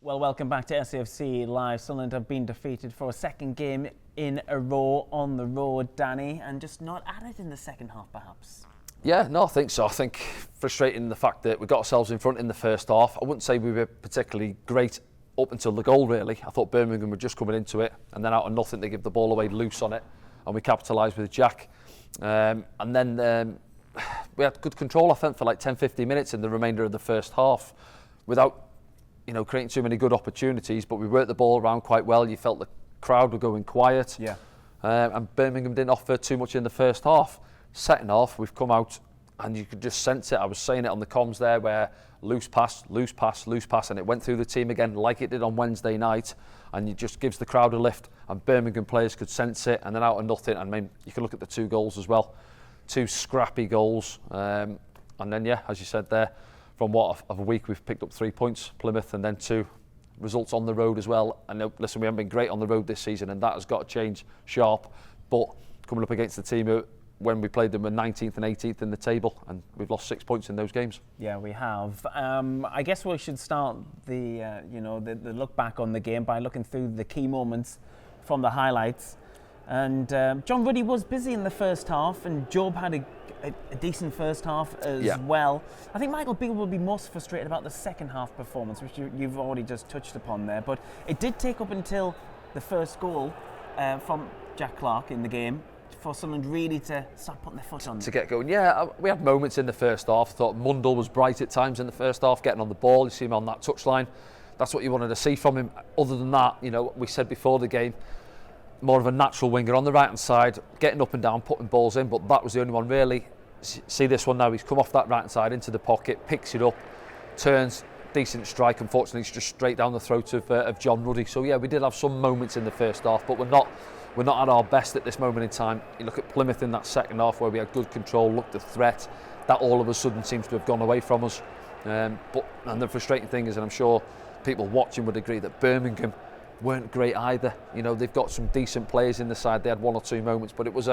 Well, welcome back to SAFC Live. Sunderland have been defeated for a second game in a row on the road, Danny, and just not at it in the second half, perhaps. Yeah, no, I think so. I think frustrating the fact that we got ourselves in front in the first half. I wouldn't say we were particularly great up until the goal, really. I thought Birmingham were just coming into it, and then out of nothing they give the ball away loose on it, and we capitalised with Jack. And then we had good control, I think, for like 10-15 minutes in the remainder of the first half without creating too many good opportunities, but we worked the ball around quite well. You felt the crowd were going quiet. Yeah. And Birmingham didn't offer too much in the first half. Second half, we've come out and you could just sense it. I was saying it on the comms there where loose pass, and it went through the team again like it did on Wednesday night, and it just gives the crowd a lift, and Birmingham players could sense it, and then out of nothing, I mean, you can look at the two goals as well. Two scrappy goals. And then, yeah, as you said there, from of a week we've picked up 3 points, Plymouth, and then 2 results on the road as well. And listen, we haven't been great on the road this season, and that has got to change sharp. But coming up against the team who, when we played them, were 19th and 18th in the table, and we've lost 6 points in those games. Yeah, we have. I guess we should start the look back on the game by looking through the key moments from the highlights. And John Ruddy was busy in the first half, and Job had a decent first half as well. I think Michael Beale will be most frustrated about the second half performance, which you've already just touched upon there. But it did take up until the first goal from Jack Clarke in the game for Sunderland really to start putting their foot on. To get going. Yeah, we had moments in the first half. I thought Mundell was bright at times in the first half, getting on the ball. You see him on that touchline. That's what you wanted to see from him. Other than that, we said before the game, more of a natural winger on the right hand side, getting up and down, putting balls in, but that was the only one really. See this one now, he's come off that right hand side into the pocket, picks it up, turns, decent strike. Unfortunately, it's just straight down the throat of John Ruddy. So yeah, we did have some moments in the first half, but we're not at our best at this moment in time. You look at Plymouth in that second half where we had good control, looked a threat, that all of a sudden seems to have gone away from us. And the frustrating thing is, and I'm sure people watching would agree, that Birmingham weren't great either. They've got some decent players in the side. They had 1 or 2 moments, but it was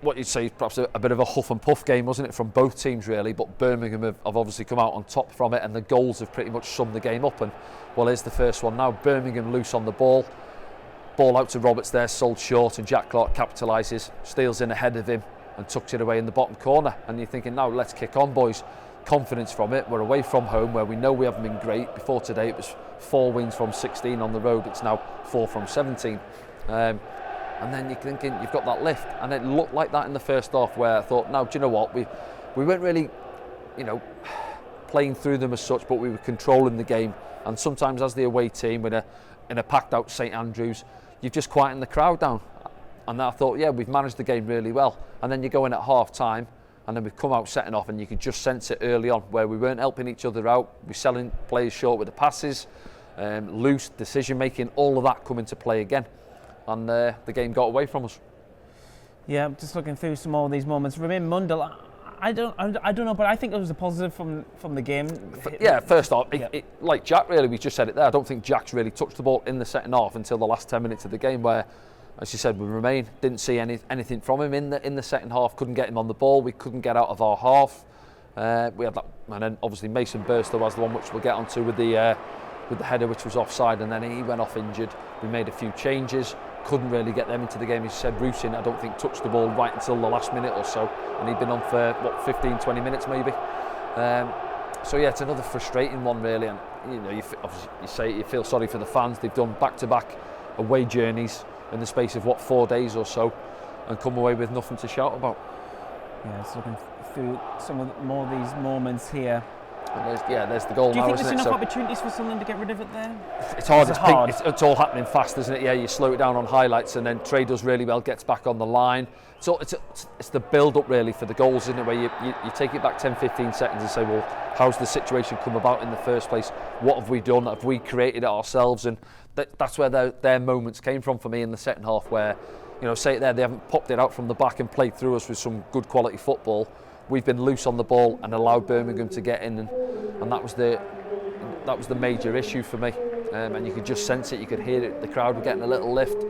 what you'd say perhaps a bit of a huff and puff game, wasn't it, from both teams really. But Birmingham have obviously come out on top from it, and the goals have pretty much summed the game up. And well, here's the first one now. Birmingham loose on the ball out to Roberts there, sold short, and Jack Clarke capitalises, steals in ahead of him and tucks it away in the bottom corner. And you're thinking, now let's kick on, boys. Confidence from it. We're away from home where we know we haven't been great. Before today it was 4 wins from 16 on the road. It's now 4 from 17. And then you're thinking you've got that lift, and it looked like that in the first half where I thought, now do you know what, we weren't really playing through them as such, but we were controlling the game. And sometimes as the away team in a packed out St Andrews, you've just quietened the crowd down. And I thought, yeah, we've managed the game really well. And then you go in at half time, and then we've come out setting off, and you could just sense it early on where we weren't helping each other out. We're selling players short with the passes, loose decision making, all of that come into play again, and the game got away from us. Yeah, just looking through some more of these moments. Remain Mundell, I don't know, but I think it was a positive from the game. Yeah, first off, like Jack really, we just said it there. I don't think Jack's really touched the ball in the second half until the last 10 minutes of the game, where, as you said, we remain. Didn't see anything from him in the second half. Couldn't get him on the ball. We couldn't get out of our half. We had that, and then obviously Mason Burstow was the one which we'll get onto with the header, which was offside, and then he went off injured. We made a few changes. Couldn't really get them into the game. As you said, Rusin, I don't think touched the ball right until the last minute or so, and he'd been on for 15-20 minutes maybe. So yeah, it's another frustrating one really, and you feel sorry for the fans. They've done back-to-back away journeys in the space of 4 days or so, and come away with nothing to shout about. Yeah, so looking through more of these moments here. And there's the goal now, isn't it? Do you think there's enough opportunities for Sunderland to get rid of it there? It's hard. It's all happening fast, isn't it? Yeah, you slow it down on highlights, and then Trey does really well, gets back on the line. So it's the build-up really for the goals, isn't it? Where you take it back 10-15 seconds and say, well, how's the situation come about in the first place? What have we done? Have we created it ourselves? And that's where their moments came from for me in the second half, where, say it there, they haven't popped it out from the back and played through us with some good quality football. We've been loose on the ball and allowed Birmingham to get in, and that was the major issue for me. And you could just sense it, you could hear it. The crowd were getting a little lift.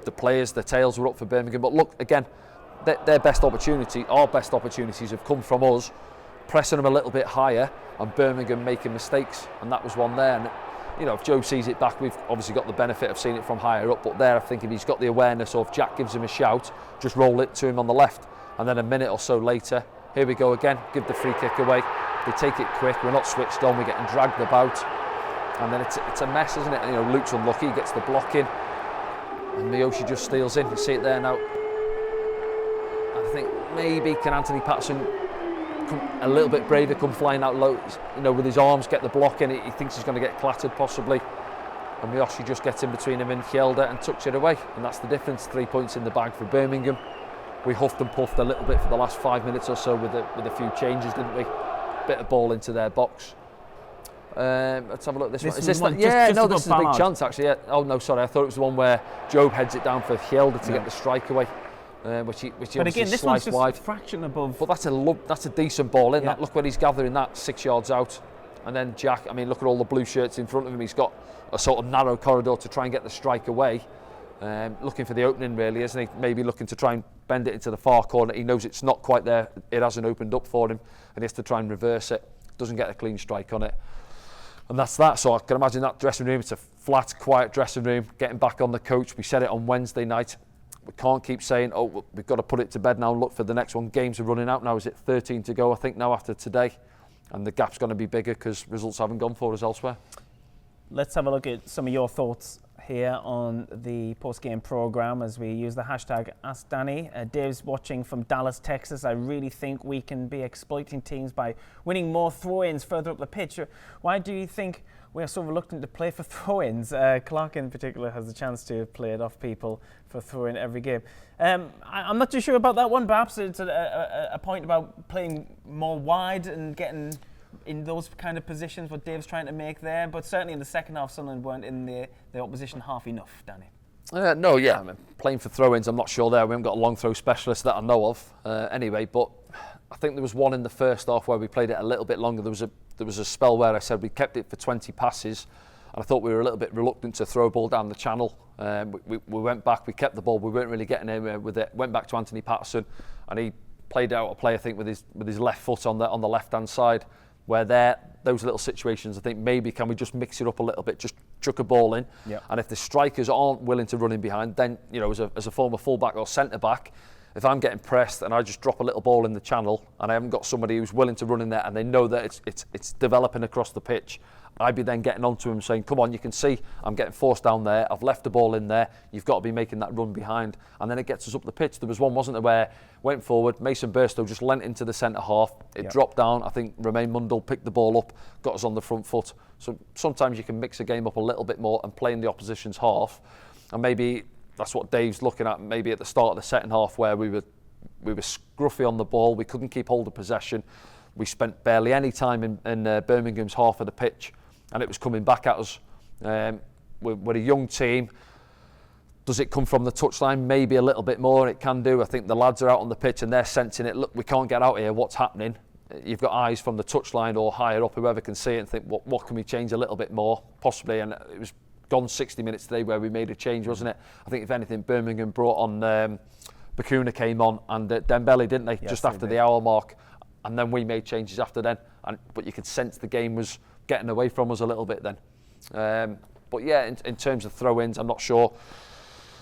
The players, the tails were up for Birmingham. But look, again, our best opportunities have come from us pressing them a little bit higher and Birmingham making mistakes, and that was one there. And you know, if Joe sees it back, we've obviously got the benefit of seeing it from higher up, but there I think if he's got the awareness of Jack gives him a shout, just roll it to him on the left, and then a minute or so later, here we go again, give the free kick away, they take it quick, we're not switched on, we're getting dragged about, and then it's a mess, isn't it? You know, Luke's unlucky, he gets the block in, and Miyoshi just steals in, you see it there now. I think maybe can Anthony Patterson come a little bit braver, come flying out low, you know, with his arms, get the block in. He thinks he's going to get clattered possibly, and Miyoshi just gets in between him and Hjelde and tucks it away, and that's the difference. 3 points in the bag for Birmingham. We huffed and puffed a little bit for the last 5 minutes or so with a few changes, didn't we? Bit of ball into their box. Let's have a look at this one. Is this one? Yeah, no, this is a big chance actually. Yeah. Oh no, sorry, I thought it was the one where Job heads it down for Hjelde to get the strike away. Which he but again, this one's just wide. A fraction above. But that's a decent ball in that. Look where he's gathering that 6 yards out, and then Jack. I mean, look at all the blue shirts in front of him. He's got a sort of narrow corridor to try and get the strike away. Looking for the opening, really, isn't he? Maybe looking to try and bend it into the far corner. He knows it's not quite there. It hasn't opened up for him, and he has to try and reverse it. Doesn't get a clean strike on it, and that's that. So I can imagine that dressing room. It's a flat, quiet dressing room. Getting back on the coach. We said it on Wednesday night. We can't keep saying, oh, we've got to put it to bed now and look for the next one. Games are running out now. Is it 13 to go, I think, now after today? And the gap's going to be bigger because results haven't gone for us elsewhere. Let's have a look at some of your thoughts here on the post-game programme as we use the hashtag AskDanny. Dave's watching from Dallas, Texas. I really think we can be exploiting teams by winning more throw-ins further up the pitch. Why do you think we are so reluctant to play for throw-ins? Clark in particular has the chance to play it off people for throw-in every game. I'm not too sure about that one. Perhaps it's a point about playing more wide and getting in those kind of positions what Dave's trying to make there. But certainly in the second half, Sunderland weren't in the opposition half enough, Danny. No, yeah, I mean, playing for throw-ins, I'm not sure there. We haven't got a long throw specialist that I know of anyway, but I think there was one in the first half where we played it a little bit longer. There was a spell where I said we kept it for 20 passes, and I thought we were a little bit reluctant to throw a ball down the channel. We went back, we kept the ball, we weren't really getting anywhere with it. Went back to Anthony Patterson, and he played out a play, I think, with his left foot on the left-hand side, where those little situations, I think maybe can we just mix it up a little bit, just chuck a ball in, and if the strikers aren't willing to run in behind, then, you know, as a former fullback or centre-back, if I'm getting pressed and I just drop a little ball in the channel and I haven't got somebody who's willing to run in there and they know that it's developing across the pitch, I'd be then getting onto him saying, come on, you can see I'm getting forced down there, I've left the ball in there, you've got to be making that run behind, and then it gets us up the pitch. There was one, wasn't there, where went forward, Mason Burstow just leant into the centre half, it dropped down, I think Romain Mundle picked the ball up, got us on the front foot. So sometimes you can mix a game up a little bit more and play in the opposition's half, and maybe that's what Dave's looking at, maybe at the start of the second half where we were scruffy on the ball, we couldn't keep hold of possession, we spent barely any time in Birmingham's half of the pitch, and it was coming back at us. We're a young team. Does it come from the touchline? Maybe a little bit more, it can do. I think the lads are out on the pitch and they're sensing it. Look, we can't get out here, what's happening? You've got eyes from the touchline or higher up, whoever can see it, and think, what can we change a little bit more? Possibly, and it was gone 60 minutes today where we made a change, wasn't it? I think if anything, Birmingham brought on, Bakuna came on, and Dembele, didn't they? Yes, just after the hour mark, and then we made changes after then. But you could sense the game was getting away from us a little bit then. But yeah, in terms of throw-ins, I'm not sure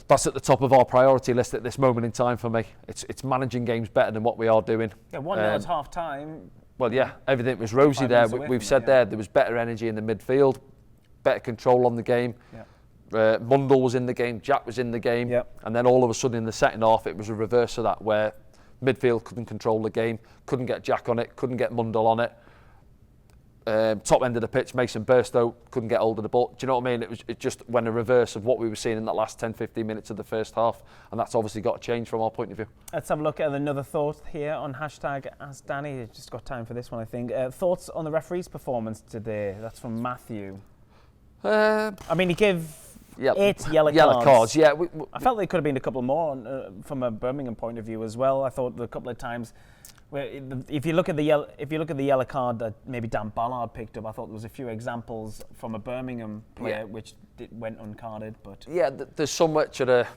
that's at the top of our priority list at this moment in time for me. It's managing games better than what we are doing. Yeah, 1-0 at half time. Well, yeah, everything was rosy there. We've said there was better energy in the midfield, better control on the game. Yeah. Mundle was in the game, Jack was in the game, and then all of a sudden in the second half it was a reverse of that, where midfield couldn't control the game, couldn't get Jack on it, couldn't get Mundle on it. Top end of the pitch, Mason Burstow couldn't get hold of the ball. Do you know what I mean? It just went a reverse of what we were seeing in that last 10-15 minutes of the first half, and that's obviously got to change from our point of view. Let's have a look at another thought here on hashtag AskDanny. Just got time for this one, I think. Thoughts on the referee's performance today? That's from Matthew. I mean, he gave 8 yellow cards. Yeah, I felt there could have been a couple more from a Birmingham point of view as well. I thought a couple of times where if you look at the yellow card that maybe Dan Ballard picked up, I thought there was a few examples from a Birmingham player which went uncarded. But yeah, there's so much at a.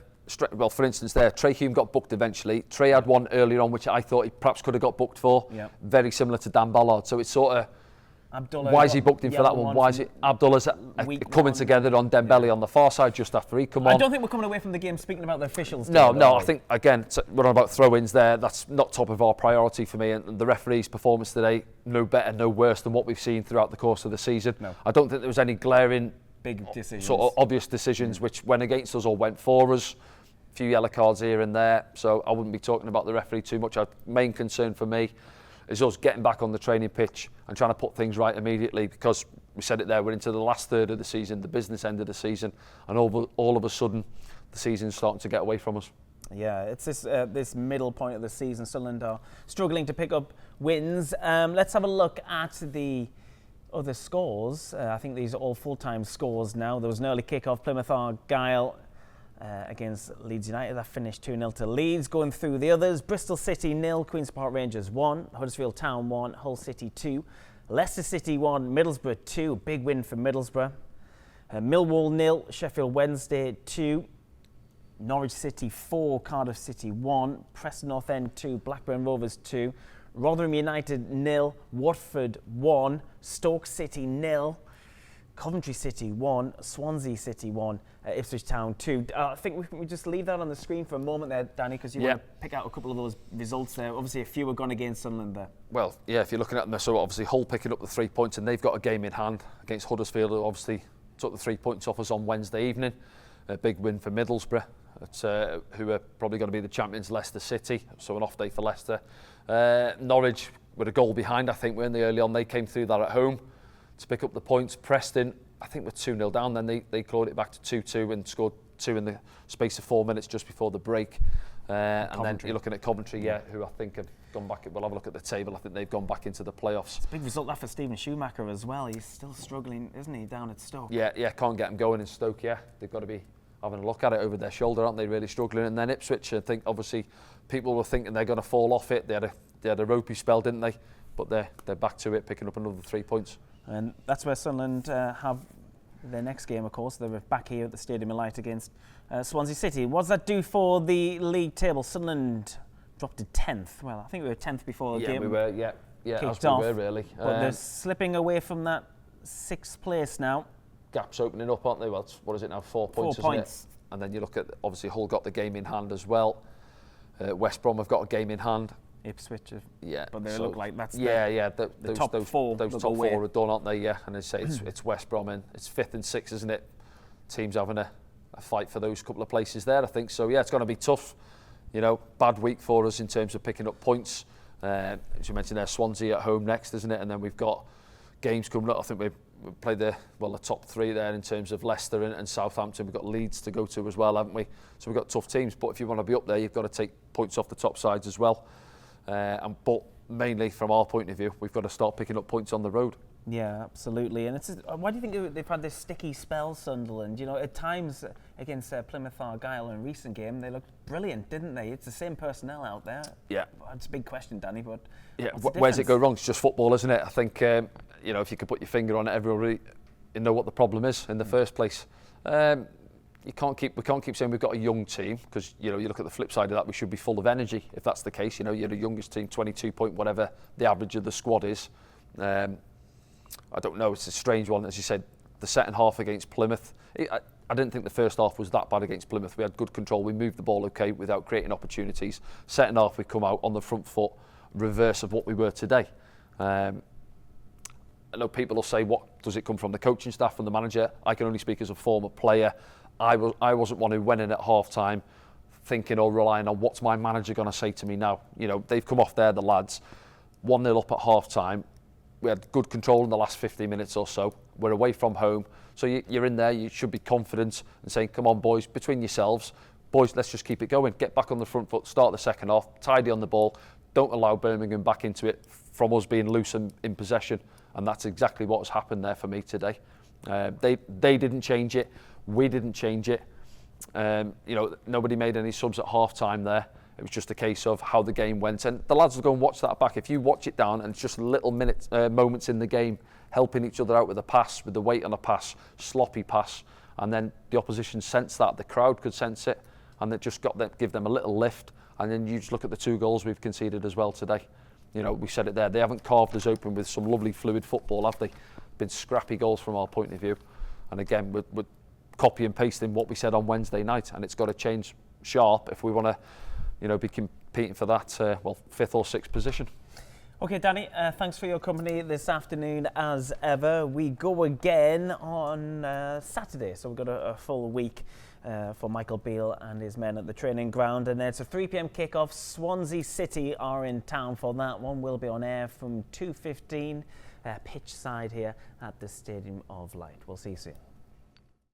Well, for instance, there Trey Hume got booked eventually. Trey had one earlier on which I thought he perhaps could have got booked for. Yeah. Very similar to Dan Ballard. So it's sort of, Abdullah. Why is he booked in for that one? Why is it Abdullah's coming together on Dembele on the far side just after he come on? I don't think we're coming away from the game speaking about the officials. No, I think, again, we're on about throw-ins there. That's not top of our priority for me. And the referee's performance today, no better, no worse than what we've seen throughout the course of the season. No. I don't think there was any glaring, big decisions, sort of obvious decisions which went against us or went for us. A few yellow cards here and there. So I wouldn't be talking about the referee too much. Our main concern for me is us getting back on the training pitch and trying to put things right immediately, because we said it there, we're into the last third of the season, the business end of the season, and all of a sudden the season's starting to get away from us. Yeah, it's this middle point of the season. Sunderland are struggling to pick up wins. Let's have a look at the other scores. I think these are all full-time scores now. There was an early kick-off, Plymouth Argyle against Leeds United. That finished 2-0 to Leeds. Going through the others, Bristol City 0, Queen's Park Rangers 1, Huddersfield Town 1, Hull City 2, Leicester City 1, Middlesbrough 2, big win for Middlesbrough. Millwall 0, Sheffield Wednesday 2, Norwich City 4, Cardiff City 1, Preston North End 2, Blackburn Rovers 2, Rotherham United 0, Watford 1, Stoke City 0, Coventry City 1, Swansea City 1, Ipswich Town 2. I think we just leave that on the screen for a moment there, Danny, because you want to pick out a couple of those results there. Obviously, a few were gone against Sunderland there. Well, yeah, if you're looking at them, so obviously Hull picking up the 3 points, and they've got a game in hand against Huddersfield, who obviously took the 3 points off us on Wednesday evening. A big win for Middlesbrough, who are probably going to be the champions, Leicester City, so an off day for Leicester. Norwich with a goal behind, I think, weren't they, early on? They came through that at home to pick up the points. Preston, I think, were 2-0 down, then they clawed it back to 2-2 and scored 2 in the space of 4 minutes just before the break. And then you're looking at Coventry, who I think have gone back. We'll have a look at the table. I think they've gone back into the playoffs. It's a big result that for Stephen Schumacher as well. He's still struggling, isn't he, down at Stoke? Yeah, can't get him going in Stoke, They've got to be having a look at it over their shoulder, aren't they, really struggling? And then Ipswich, I think, obviously, people were thinking they're going to fall off it. They had a ropey spell, didn't they? But they're back to it, picking up another 3 points. And that's where Sunderland have their next game, of course. They're back here at the Stadium of Light against Swansea City. What does that do for the league table? Sunderland dropped to 10th. Well, I think we were 10th before the game. Yeah, we were, kicked as we off, were, really. But they're slipping away from that 6th place now. Gaps opening up, aren't they? Well, what is it now? 4 points, 4 points. And then you look at, obviously, Hull got the game in hand as well. West Brom have got a game in hand. Ipswich, but they look like that's the top four. Those top four are done, aren't they? Yeah, and they say it's West Brom and it's 5th and 6th, isn't it? Teams having a fight for those couple of places there, I think. So yeah, it's going to be tough. You know, bad week for us in terms of picking up points. As you mentioned there, Swansea at home next, isn't it? And then we've got games coming up. I think we played the top 3 there in terms of Leicester and Southampton. We've got Leeds to go to as well, haven't we? So we've got tough teams. But if you want to be up there, you've got to take points off the top sides as well. But mainly from our point of view, we've got to start picking up points on the road. Yeah, absolutely. And why do you think they've had this sticky spell, Sunderland? You know, at times against Plymouth Argyle in a recent game, they looked brilliant, didn't they? It's the same personnel out there. Yeah. It's a big question, Danny, but where's it go wrong? It's just football, isn't it? I think, you know, if you could put your finger on it, everyone really know what the problem is in the first place. We can't keep saying we've got a young team, because, you know, you look at the flip side of that, we should be full of energy if that's the case. You know, you're the youngest team, 22 point whatever the average of the squad is. I don't know, it's a strange one. As you said, the second half against Plymouth, I didn't think the first half was that bad against Plymouth. We had good control, we moved the ball okay without creating opportunities. Second half we come out on the front foot, reverse of what we were today. I know people will say, what does it come from, the coaching staff, from the manager? I can only speak as a former player. I wasn't one who went in at half time thinking or relying on what's my manager going to say to me now. You know, they've come off there, the lads, 1-0 up at half time. We had good control in the last 15 minutes or so. We're away from home. So you're in there, you should be confident and saying, come on, boys, between yourselves, boys, let's just keep it going. Get back on the front foot, start the second half, tidy on the ball. Don't allow Birmingham back into it from us being loose and in possession. And that's exactly what has happened there for me today. They didn't change it. We didn't change it. You know, nobody made any subs at half time there. It was just a case of how the game went. And the lads will go and watch that back. If you watch it down and it's just little moments in the game, helping each other out with a pass, with the weight on a pass, sloppy pass, and then the opposition sensed that, the crowd could sense it, and it just give them a little lift. And then you just look at the 2 goals we've conceded as well today. You know, we said it there. They haven't carved us open with some lovely fluid football, have they? Been scrappy goals from our point of view. And again, we're copy and pasting what we said on Wednesday night, and it's got to change sharp if we want to, you know, be competing for that, 5th or 6th position. Okay, Danny, thanks for your company this afternoon as ever. We go again on Saturday, so we've got a full week for Michael Beale and his men at the training ground. And it's a 3 p.m. kickoff. Swansea City are in town for that one. We'll be on air from 2:15 pitch side here at the Stadium of Light. We'll see you soon.